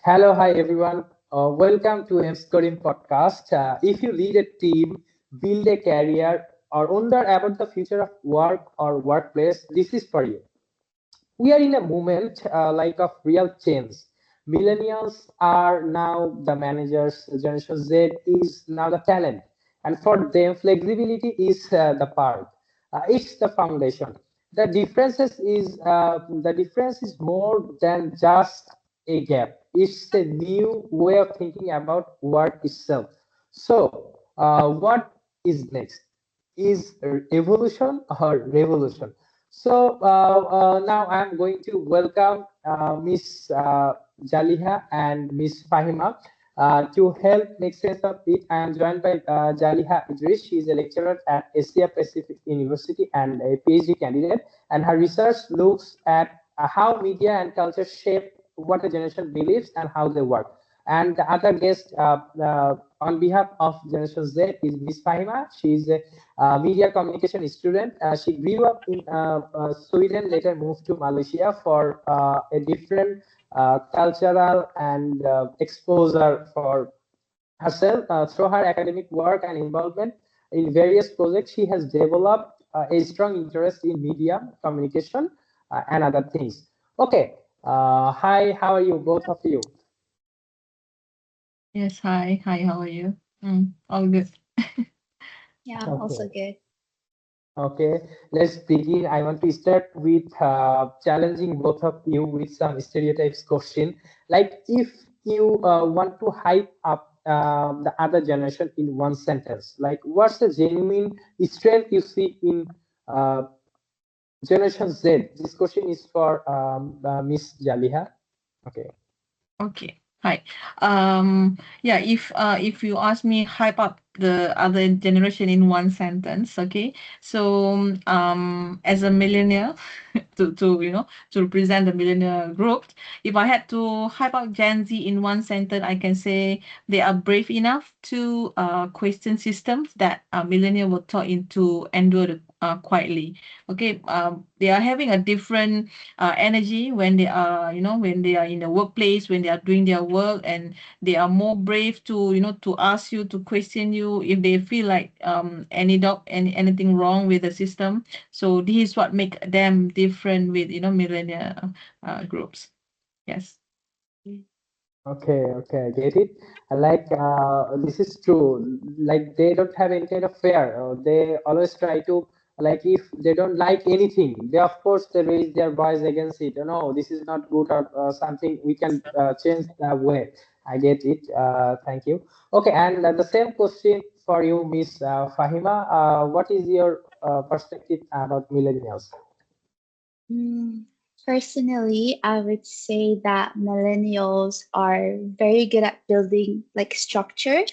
Hello, hi everyone. Welcome to Mkarim podcast. If you lead a team, build a career, or wonder about the future of work or workplace, this is for you. We are in a moment like of real change. Millennials are now the managers. Generation Z is now the talent, and for them, flexibility is the part. It's the foundation. The difference is more than just a gap. It's a new way of thinking about work itself. So, what is next? Is evolution or revolution? So now I'm going to welcome Miss Zaliha and Miss Fahima to help make sense of it. I am joined by Zaliha Idris. She is a lecturer at Asia Pacific University and a PhD candidate, and her research looks at how media and culture shape what a generation believes and how they work. And the other guest on behalf of Generation Z is Miss Fahima. She is a media communication student. She grew up in Sweden, later moved to Malaysia for a different cultural and exposure for herself. Through her academic work and involvement in various projects, she has developed a strong interest in media, communication, and other things. Okay. Hi, how are you, both of you? Yes, hi. Hi, how are you? All good. Yeah, also Okay. good. Okay, let's begin. I want to start with challenging both of you with some stereotypes question. Like if you want to hype up the other generation in one sentence, like what's the genuine strength you see in uh, Generation Z? This question is for Miss Jaliha. Okay. Okay. Hi. Yeah, if you ask me hype up the other generation in one sentence, okay. So as a millennial, to represent the millennial group, if I had to hype up Gen Z in one sentence, I can say they are brave enough to question systems that millennial were taught into endure quietly. Okay. They are having a different energy when they are when they are in the workplace, when they are doing their work, and they are more brave to to ask you, to question you if they feel like anything wrong with the system. So this is what make them different with millennial groups. Yes. Okay, I get it. Like this is true. Like they don't have any kind of fear. They always try to, like if they don't like anything, they of course they raise their voice against it. No, this is not good or something. We can change the way. I get it. Thank you. Okay, and the same question for you, Miss Fahima. What is your perspective about millennials? Mm, Personally, I would say that millennials are very good at building like structure.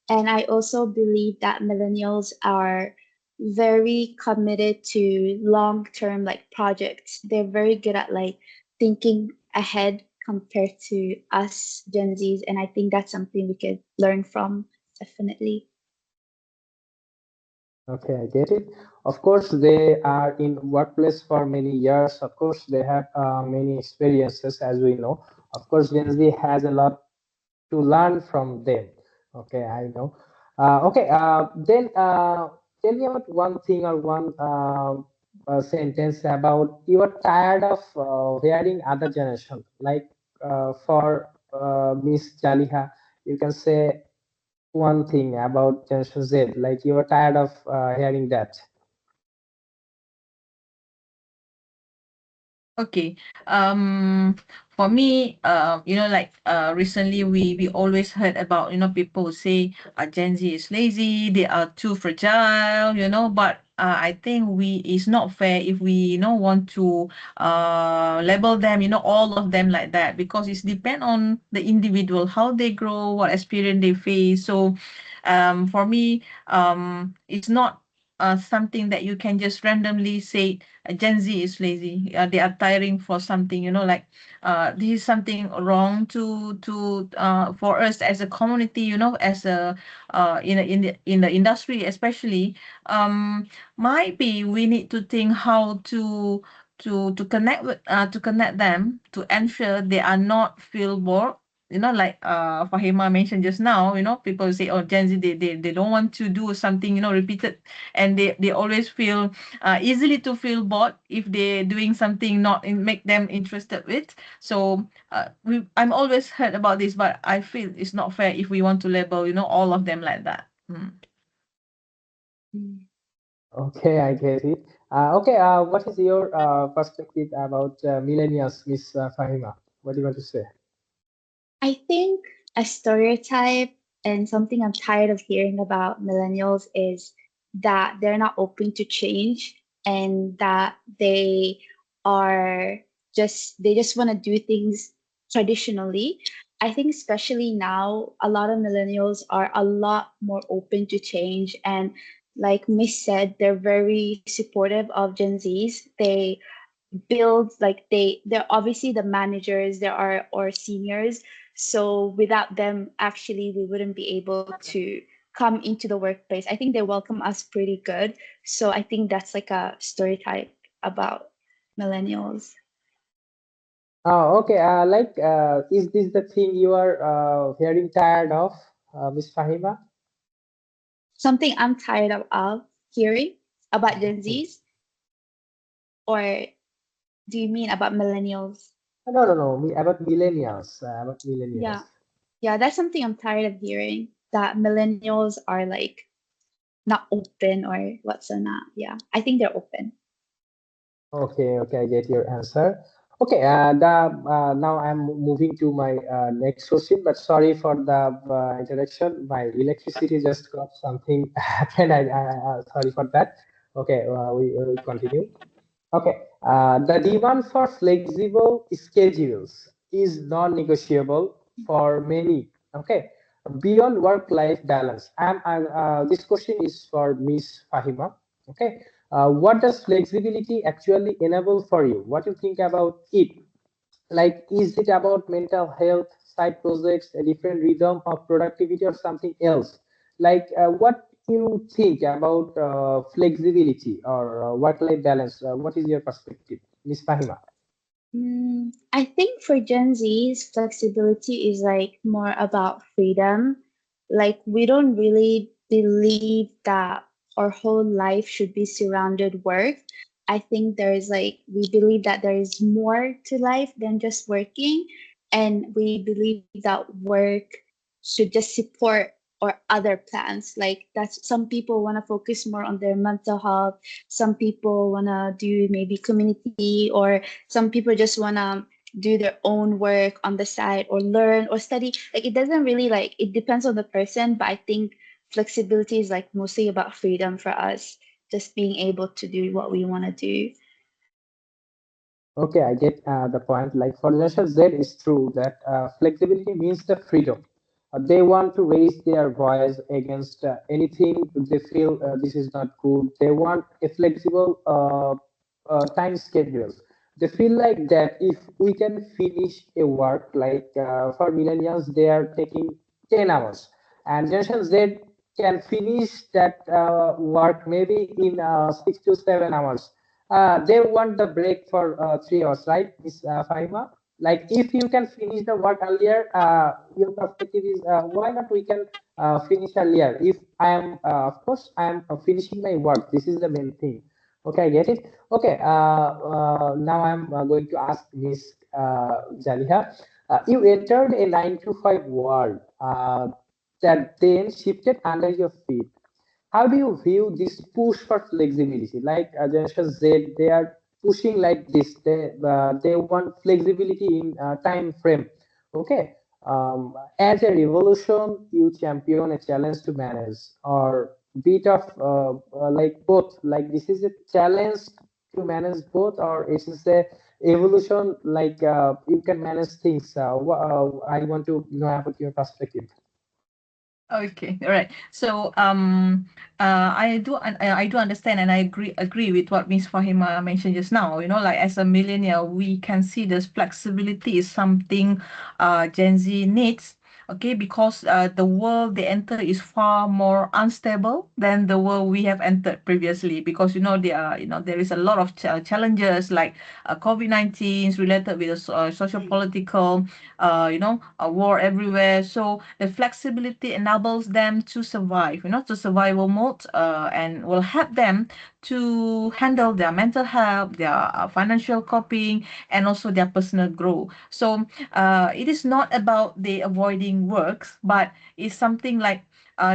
And I also believe that millennials are very committed to long-term like projects. They're very good at like thinking ahead compared to us Gen Zs. And I think that's something we could learn from, definitely. Okay, I get it. Of course, they are in workplace for many years. Of course, they have many experiences, as we know. Of course, Gen Z has a lot to learn from them. Okay, I know. Okay, then tell me about one thing or one sentence about you are tired of hearing other generation. Like for Miss Jaliha, you can say one thing about Generation Z, like you are tired of hearing that. Okay. For me, like recently we always heard about people who say Gen Z is lazy, they are too fragile, But I think it's not fair if we want to label them, all of them like that, because it's depend on the individual how they grow, what experience they face. So, for me, it's not something that you can just randomly say Gen Z is lazy. They are tiring for something, like this is something wrong to for us as a community, as a in the industry especially. Might be we need to think how to connect them to ensure they are not feel bored like Fahima mentioned just now, people say, oh, Gen Z, they don't want to do something, repeated, and they always feel easily to feel bored if they're doing something not make them interested with. So I'm always heard about this, but I feel it's not fair if we want to label, all of them like that. Mm. Okay, I get it. Okay, what is your perspective about millennials, Miss Fahima? What do you want to say? I think a stereotype and something I'm tired of hearing about millennials is that they're not open to change and that are they just want to do things traditionally. I think especially now a lot of millennials are a lot more open to change, and like Miss said, they're very supportive of Gen Zs. They build like they're obviously the managers there are or seniors, so without them actually we wouldn't be able to come into the workplace. I think they welcome us pretty good, so I think that's like a stereotype about millennials. Oh, okay. Is this the thing you are hearing tired of, Miss Fahima? Something I'm tired of hearing about Gen Z's, or do you mean about millennials? No, no, no. About millennials. About Yeah, millennials. yeah, that's something I'm tired of hearing, that millennials are like not open or what's not. Yeah, I think they're open. Okay, okay. I get your answer. Okay. Now I'm moving to my next question. But sorry for the introduction. My electricity just got something happened. Sorry for that. Okay. We continue. Okay, the demand for flexible schedules is non-negotiable for many. Okay, beyond work-life balance. This question is for Miss Fahima. Okay, what does flexibility actually enable for you? What do you think about it? Like, is it about mental health, side projects, a different rhythm of productivity, or something else? Like, what you think about flexibility or work-life balance? What is your perspective, Miss Fahima? I think for Gen Z's, flexibility is like more about freedom. Like, we don't really believe that our whole life should be surrounded work. I think there is like, we believe that there is more to life than just working. And we believe that work should just support or other plans. Like, that's some people want to focus more on their mental health. Some people want to do maybe community, or some people just want to do their own work on the side or learn or study. Like, it doesn't really, like, it depends on the person, but I think flexibility is like mostly about freedom for us, just being able to do what we want to do. Okay, I get the point. Like for Generation Z, it's true that flexibility means the freedom. They want to raise their voice against anything they feel this is not good. They want a flexible time schedule. They feel like that if we can finish a work, like for millennials, they are taking 10 hours, and Generation Z can finish that work maybe in 6 to 7 hours. They want the break for 3 hours, right, Miss Fahima? Like if you can finish the work earlier, your perspective is why not we can finish earlier? If I am, of course, I am finishing my work. This is the main thing. Okay, I get it. Okay, now I'm going to ask Miss Zaliha. You entered a 9 to 5 world that then shifted under your feet. How do you view this push for flexibility? Like Generation Z, they are pushing like this. They want flexibility in time frame. Okay. As a revolution, you champion a challenge to manage, or bit of like both. Like this is a challenge to manage both, or is this a evolution? Like you can manage things. I want to know about your perspective. Okay, all right. So, I do understand, and I agree with what Miss Fahima mentioned just now. Like as a millennial, we can see this flexibility is something, Gen Z needs. okay, because the world they enter is far more unstable than the world we have entered previously, because there are there is a lot of challenges like COVID-19 related with the social political a war everywhere. So the flexibility enables them to survive, to survival mode, and will help them to handle their mental health, their financial coping, and also their personal growth. So it is not about they avoiding works, but it's something like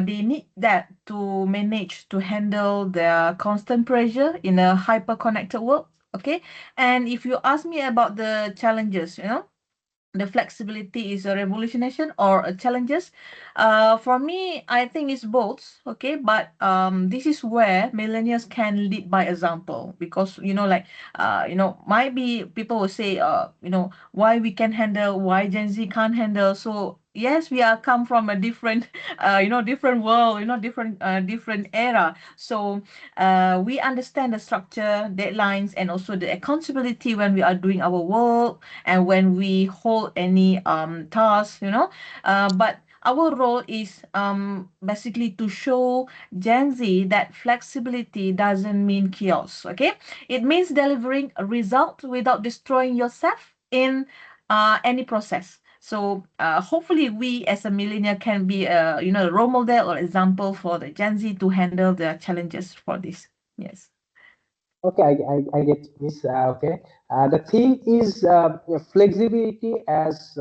they need that to manage to handle their constant pressure in a hyper connected world. Okay, and if you ask me about the challenges, the flexibility is a revolutionation or a challenges. For me, I think it's both. Okay, but this is where millennials can lead by example, because like might be people will say why we can handle, why Gen Z can't handle. So yes, we are come from a different different world, different era. So we understand the structure, deadlines, and also the accountability when we are doing our work and when we hold any task, but our role is basically to show Gen Z that flexibility doesn't mean chaos. Okay, it means delivering a result without destroying yourself in any process. So hopefully we as a millennial can be a a role model or example for the Gen Z to handle the challenges for this. Yes. Okay, I get this. Okay, the thing is flexibility as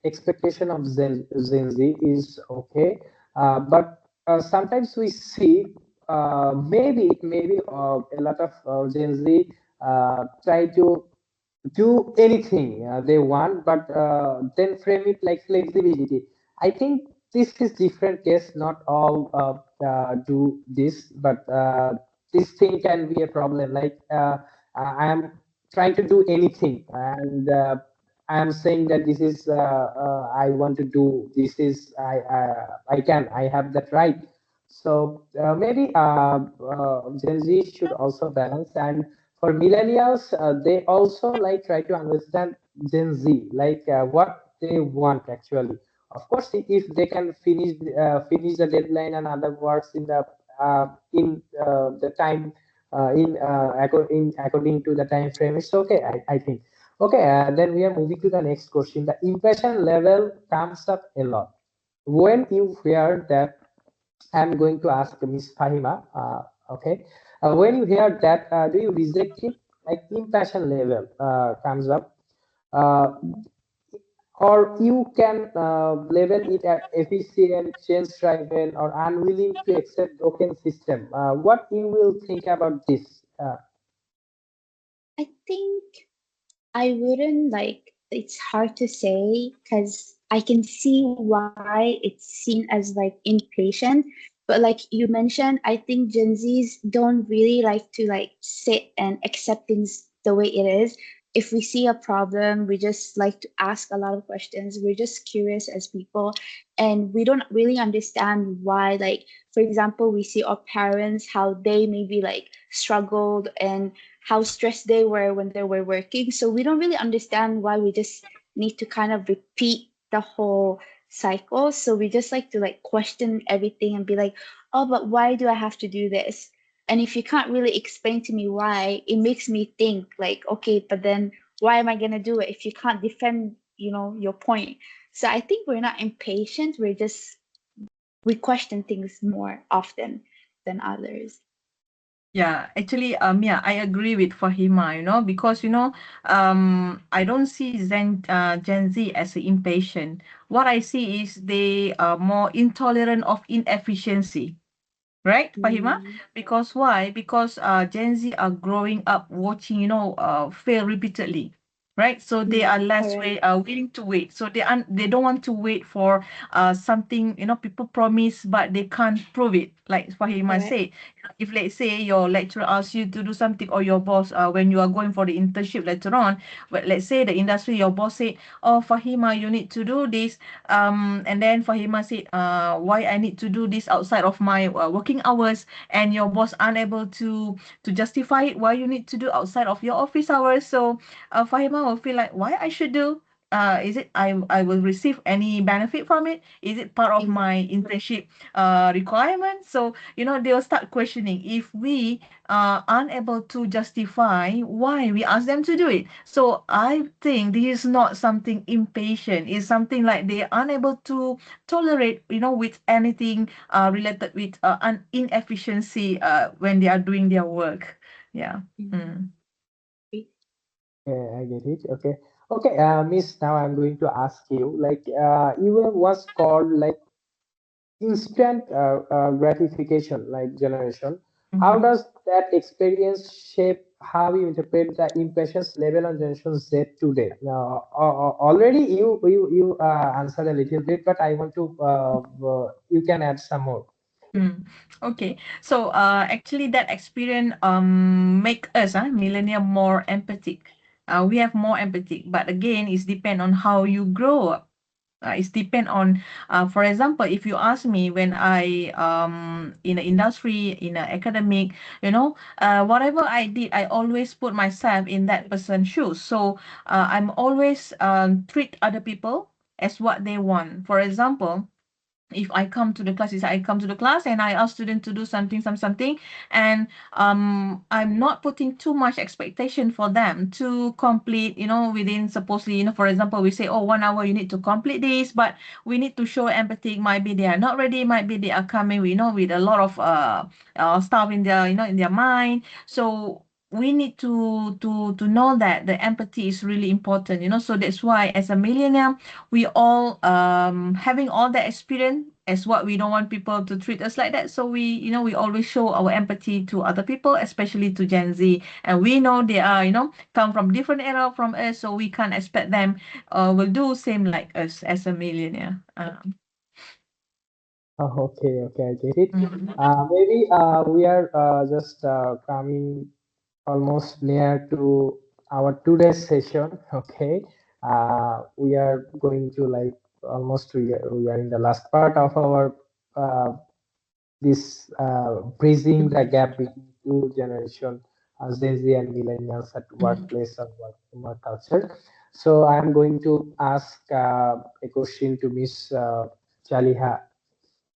expectation of Gen Z is okay, but sometimes we see maybe a lot of Gen Z try to do anything they want, but then frame it like flexibility. I think this is different case. Not all do this, but this thing can be a problem. Like I am trying to do anything, and I am saying that this is I want to do. This is I can. I have that right. So maybe Gen Z should also balance, and for millennials, they also like try to understand Gen Z, like what they want actually. Of course, if they can finish the deadline and other works in the time in according to the time frame, it's okay. I think. Okay, then we are moving to the next question. The impression level comes up a lot when you hear that. I'm going to ask Miss Fahima. Okay. When you hear that, do you reject it? Like impassion level comes up, uh, or you can label it as efficient, change-driven, or unwilling to accept broken system. What you will think about this? I think I wouldn't like, it's hard to say because I can see why it's seen as like impatient. But like you mentioned, I think Gen Zs don't really like to like sit and accept things the way it is. If we see a problem, we just like to ask a lot of questions. We're just curious as people, and we don't really understand why. Like, for example, we see our parents, how they maybe like struggled and how stressed they were when they were working. So we don't really understand why we just need to kind of repeat the whole cycle. So we just like to like question everything and be like, oh, but why do I have to do this? And if you can't really explain to me why, it makes me think like, okay, but then why am I gonna do it if you can't defend, your point? So I think we're not impatient. We question things more often than others. Yeah, actually, yeah, I agree with Fahima, because, I don't see Gen Z as impatient. What I see is they are more intolerant of inefficiency. Right, Fahima? Mm, Because why? Because Gen Z are growing up watching, fail repeatedly. Right, so they are less correct. willing to wait. So they don't want to wait for something people promise, but they can't prove it. Like Fahima Correct. said, if let's say your lecturer asks you to do something, or your boss when you are going for the internship later on, but let's say the industry, your boss said, "Oh, Fahima, you need to do this," and then Fahima said, why I need to do this outside of my working hours, and your boss unable to justify it why you need to do outside of your office hours. So Fahima will feel like, why I should do is it I will receive any benefit from it? Is it part of Exactly. my internship requirement? So they'll start questioning if we are unable to justify why we ask them to do it. So I think this is not something impatient. It's something like they are unable to tolerate, with anything related with an inefficiency when they are doing their work. Yeah. Mhm. Mm. Okay, I get it. Okay. Okay, Miss, now I'm going to ask you, like, you were once called like instant gratification, like generation. How Mhm. does that experience shape how you interpret the impatience level on Generation Z today? Now, already you answered a little bit, but I want to you can add some more. Mm. Okay. So actually that experience make us millennial more empathic. We have more empathy, but again, it's depend on how you grow up. It's depend on, for example, if you ask me when I in the industry, in the academic, whatever I did, I always put myself in that person's shoes. So I'm always treat other people as what they want. For example, if I come to the class, is I come to the class and I ask student to do something, something, and I'm not putting too much expectation for them to complete, within supposedly, for example, we say, oh, 1 hour you need to complete this, but we need to show empathy. Might be they are not ready, might be they are coming, with a lot of stuff in their, in their mind. So we need to know that the empathy is really important, so that's why as a millionaire we all having all that experience as what we don't want people to treat us like that, so we always show our empathy to other people, especially to Gen Z, and we know they are come from different era from us, so we can't expect them will do same like us as a millionaire. Oh, okay, okay, I get it. Mhm. Maybe we are just coming almost near to our today's session. Okay, we are going to like almost we are in the last part of our uh, this bridging the gap between two generation, Gen Z and millennials at Mhm. workplace or work culture. So I am going to ask a question to Miss Zaliha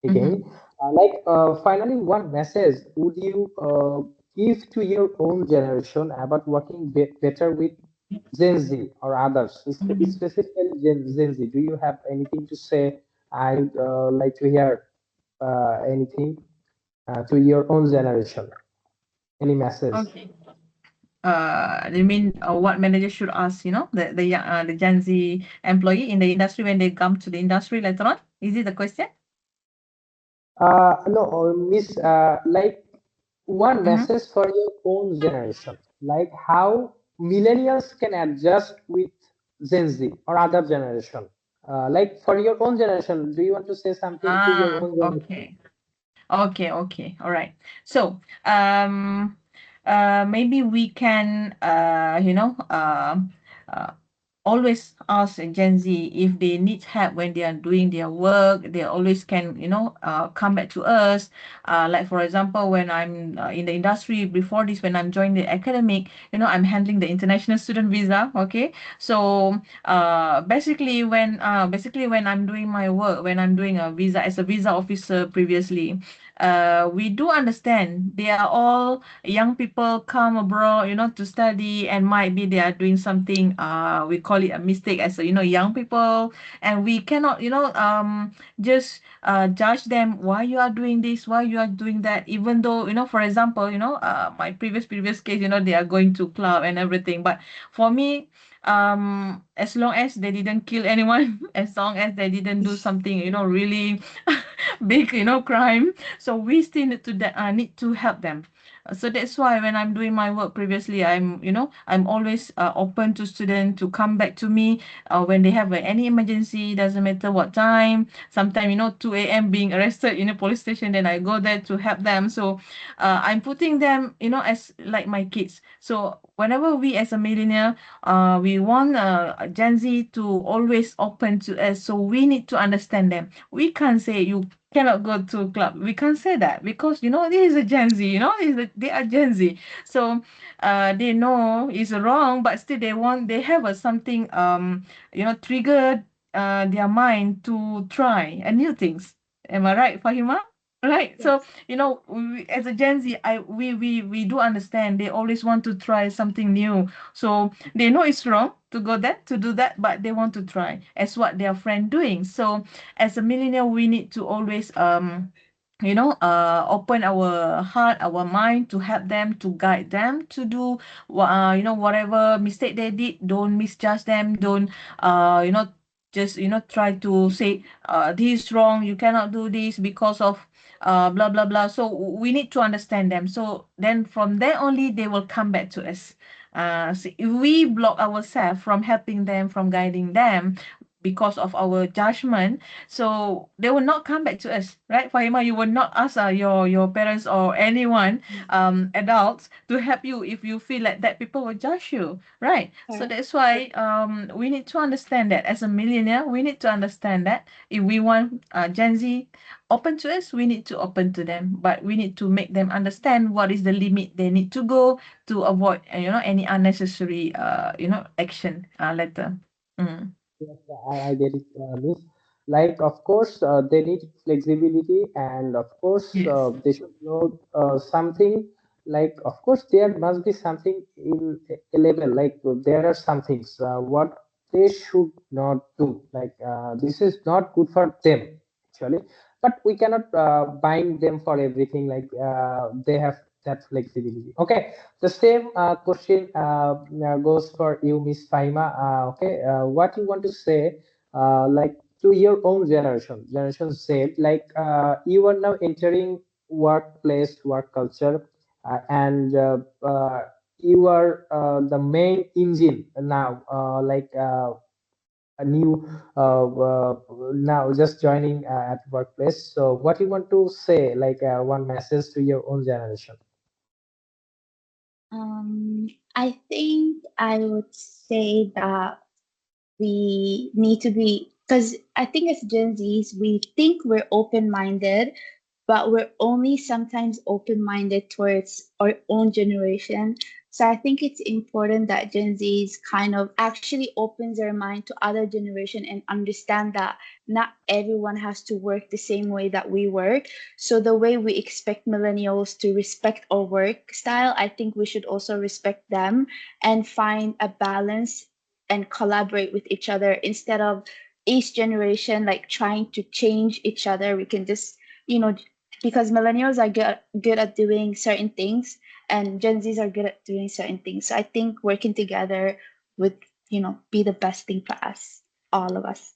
again. Mhm. Finally, one message would you give to your own generation about working better with Gen Z or others, Mhm. specifically Gen Z? Do you have anything to say? I'd like to hear anything to your own generation. Any message? Okay. You mean what manager should ask, the Gen Z employee in the industry when they come to the industry later on? Is it the question? No, Miss, like one Mm-hmm. message for your own generation, like how millennials can adjust with Gen Z or other generation. Like for your own generation, do you want to say something to your own generation? Okay. Okay, okay, all right. So, maybe we can, uh, always ask Gen Z if they need help when they are doing their work. They always can, come back to us. Like for example, when I'm in the industry before this, when I'm joining the academic, I'm handling the international student visa. Okay, so basically when I'm doing my work, when I'm doing a visa as a visa officer previously, we do understand they are all young people come abroad, to study, and might be they are doing something, we call it a mistake as a, young people, and we cannot, just judge them why you are doing this, why you are doing that, even though, for example, my previous case, they are going to club and everything, but for me, as long as they didn't kill anyone, as long as they didn't do something, really big, crime, so we still need to help them. So that's why when I'm doing my work previously, I'm always open to students to come back to me when they have any emergency, doesn't matter what time. Sometimes, 2 a.m. being arrested in a police station, then I go there to help them. So I'm putting them, as like my kids. So whenever we as a millionaire, we want Gen Z to always open to us. So we need to understand them. We can't say you cannot go to club. We can't say that because this is a Gen Z. They are Gen Z, so they know it's wrong, but still they have a something triggered their mind to try a new things. Am I right, Fahima? Right. So Yes. as a Gen Z, we do understand they always want to try something new. So they know it's wrong to go there to do that, but they want to try as what their friend doing. So as a millennial, we need to always open our heart, our mind to help them, to guide them to do whatever mistake they did. Don't misjudge them. Don't just try to say this is wrong, you cannot do this because of blah blah blah. So we need to understand them, so then from there only they will come back to us. So if we block ourselves from helping them, from guiding them because of our judgment, so they will not come back to us, right, Fahima? You will not ask your parents or anyone, Mm. adults, to help you if you feel like that people will judge you, right? So Correct. that's why we need to understand that as a millionaire, we need to understand that if we want Gen Z open to us, we need to open to them, but we need to make them understand what is the limit they need to go to avoid any unnecessary action later. Mm. Yes, I get it, Miss. Like, of course, they need flexibility, and of course, Yes. they should know something. Like, of course, there must be something in a level. Like, there are some things what they should not do. Like, this is not good for them, actually. But we cannot bind them for everything. Like, they have that flexibility. Okay, the same question goes for you, Miss Fahima. Okay, what you want to say, like to your own Generation Z, like you are now entering workplace, work culture, and you are the main engine now, like a new now just joining at workplace. So, what you want to say, like one message to your own generation? I think I would say that we need to be, because I think as Gen Zs, we think we're open minded, but we're only sometimes open minded towards our own generation. So I think it's important that Gen Zs kind of actually opens their mind to other generation and understand that not everyone has to work the same way that we work. So the way we expect millennials to respect our work style, I think we should also respect them and find a balance and collaborate with each other instead of each generation like trying to change each other. We can just, you know, because millennials are good at doing certain things and Gen Zs are good at doing certain things. So I think working together would, be the best thing for us, all of us.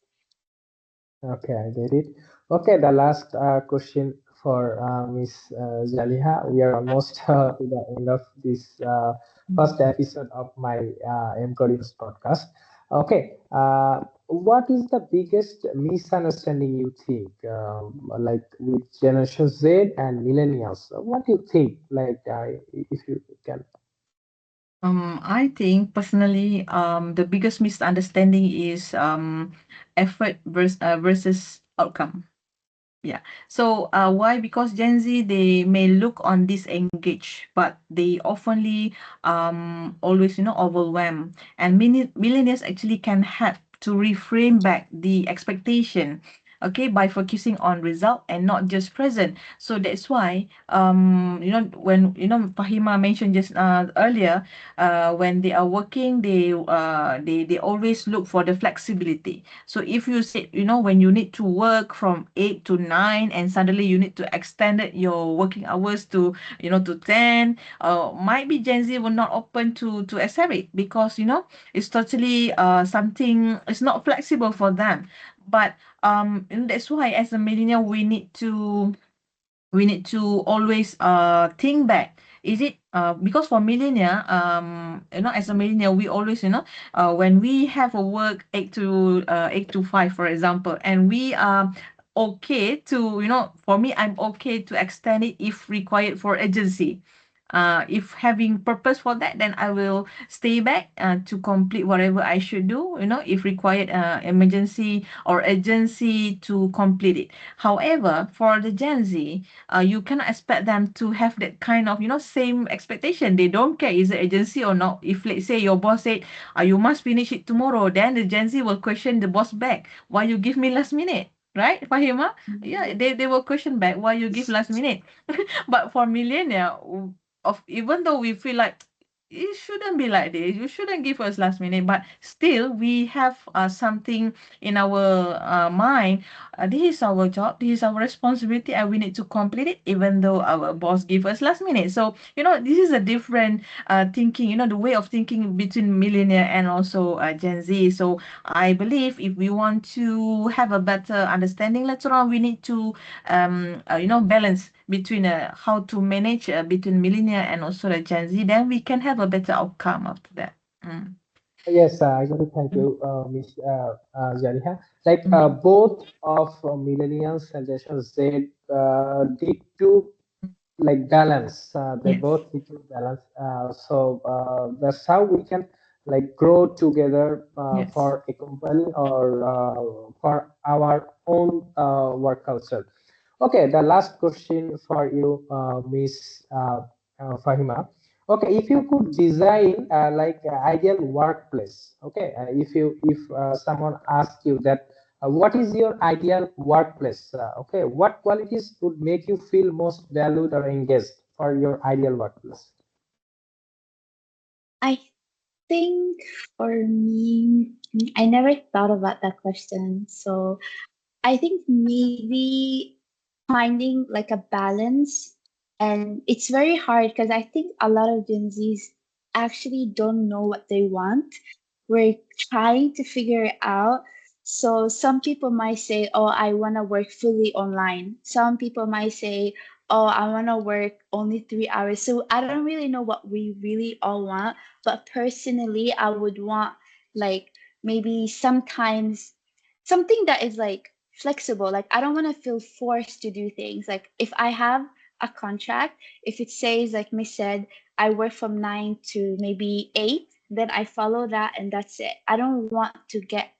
Okay, I get it. Okay, the last question for Miss Zaliha. We are almost to the end of this first episode of my Mkarim's podcast. Okay, what is the biggest misunderstanding you think, like with Generation Z and Millennials? What do you think? Like, if you can. I think personally, the biggest misunderstanding is effort versus outcome. Yeah. So why? Because Gen Z, they may look on disengaged, but they oftenly always overwhelmed. And millennials actually can help to reframe back the expectation. Okay, by focusing on result and not just present. So that's why when Fahima mentioned just earlier, when they are working, they always look for the flexibility. So if you say, when you need to work from 8 to 9 and suddenly you need to extend it your working hours to, to 10, might be Gen Z will not open to accept it because, it's totally something, it's not flexible for them. But that's why as a millennial, we need to always think back. Is it because for millennial, as a millennial, we always, when we have a work 8 to 5, for example, and we are okay to, for me, I'm okay to extend it if required for agency. If having purpose for that, then I will stay back to complete whatever I should do, if required emergency or urgency to complete it. However, for the Gen Z, you cannot expect them to have that kind of, same expectation. They don't care is it agency or not. If let's say your boss said, you must finish it tomorrow, then the Gen Z will question the boss back. Why you give me last minute? Right, Fahima? Yeah, they will question back why you give last minute. But for millennial, of even though we feel like it shouldn't be like this, you shouldn't give us last minute, but still we have something in our mind. This is our job, this is our responsibility, and we need to complete it, even though our boss give us last minute. So this is a different thinking. The way of thinking between millennial and also Gen Z. So I believe if we want to have a better understanding later on, we need to balance between how to manage between millennial and also the Gen Z, then we can have a better outcome after that. Mm. Yes, I got it. Thank Mm. you, Miss Zaliha. Like Mm. both of millennials and Generation Z need to like balance. They Yes. both need to balance. So that's how we can like grow together Yes. for a company or for our own work culture. Okay, the last question for you, Miss Fahima. Okay, if you could design like ideal workplace, okay, if someone asks you that, what is your ideal workplace? Okay, what qualities would make you feel most valued or engaged for your ideal workplace? I think for me, I never thought about that question. So I think maybe finding like a balance, and it's very hard because I think a lot of Gen Zs actually don't know what they want. We're trying to figure it out. So some people might say, "Oh, I want to work fully online." Some people might say, "Oh, I want to work only 3 hours." So I don't really know what we really all want. But personally, I would want like maybe sometimes something that is like flexible. Like I don't want to feel forced to do things. Like if I have a contract, if it says like Miss said, I work from 9 to maybe 8, then I follow that and that's it. I don't want to get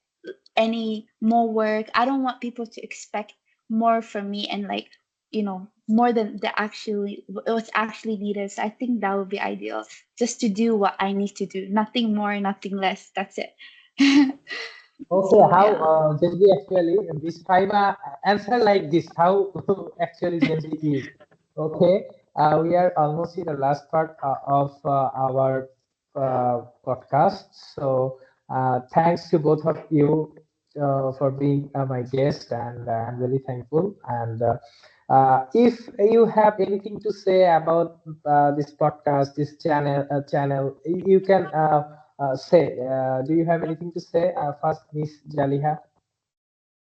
any more work. I don't want people to expect more from me and like more than the actually what's actually needed. So I think that would be ideal. Just to do what I need to do. Nothing more, nothing less. That's it. Okay, So how yeah. Gen Z actually, this Fahima answer like this, how actually Gen Z is. Okay, we are almost in the last part of our podcast. So thanks to both of you for being my guest, and I'm really thankful. And if you have anything to say about this podcast, this channel, you can say. Do you have anything to say? First, Miss Jaliha.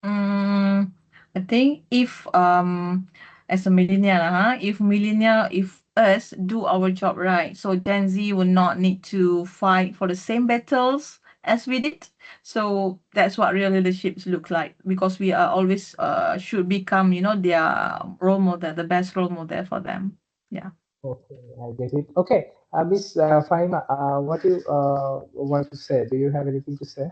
Mm, I think if as a millennial, if us do our job right, so Gen Z will not need to fight for the same battles as we did. So that's what real leaderships look like, because we are always should become, their role model, the best role model for them. Yeah. Okay, I get it. Okay, Miss Fahima, what do you want to say? Do you have anything to say?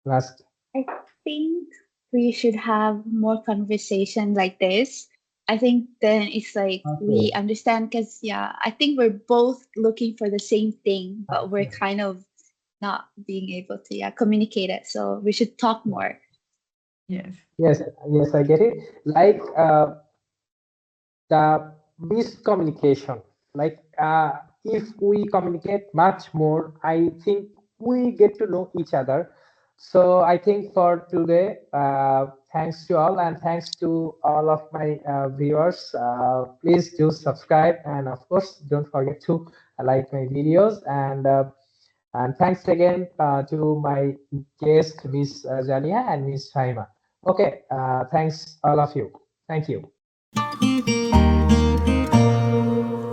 Last. I think we should have more conversation like this. I think then it's like we Okay. understand because yeah, I think we're both looking for the same thing, but we're Okay. kind of not being able to communicate it. So we should talk more. Yes. Yes, yes, I get it. Like the miscommunication. Like if we communicate much more, I think we get to know each other. So I think for today, thanks to all, and thanks to all of my viewers. Please do subscribe, and of course don't forget to like my videos, and thanks again to my guest Miss Zalia and Miss Faima. Okay, thanks all of you. Thank you.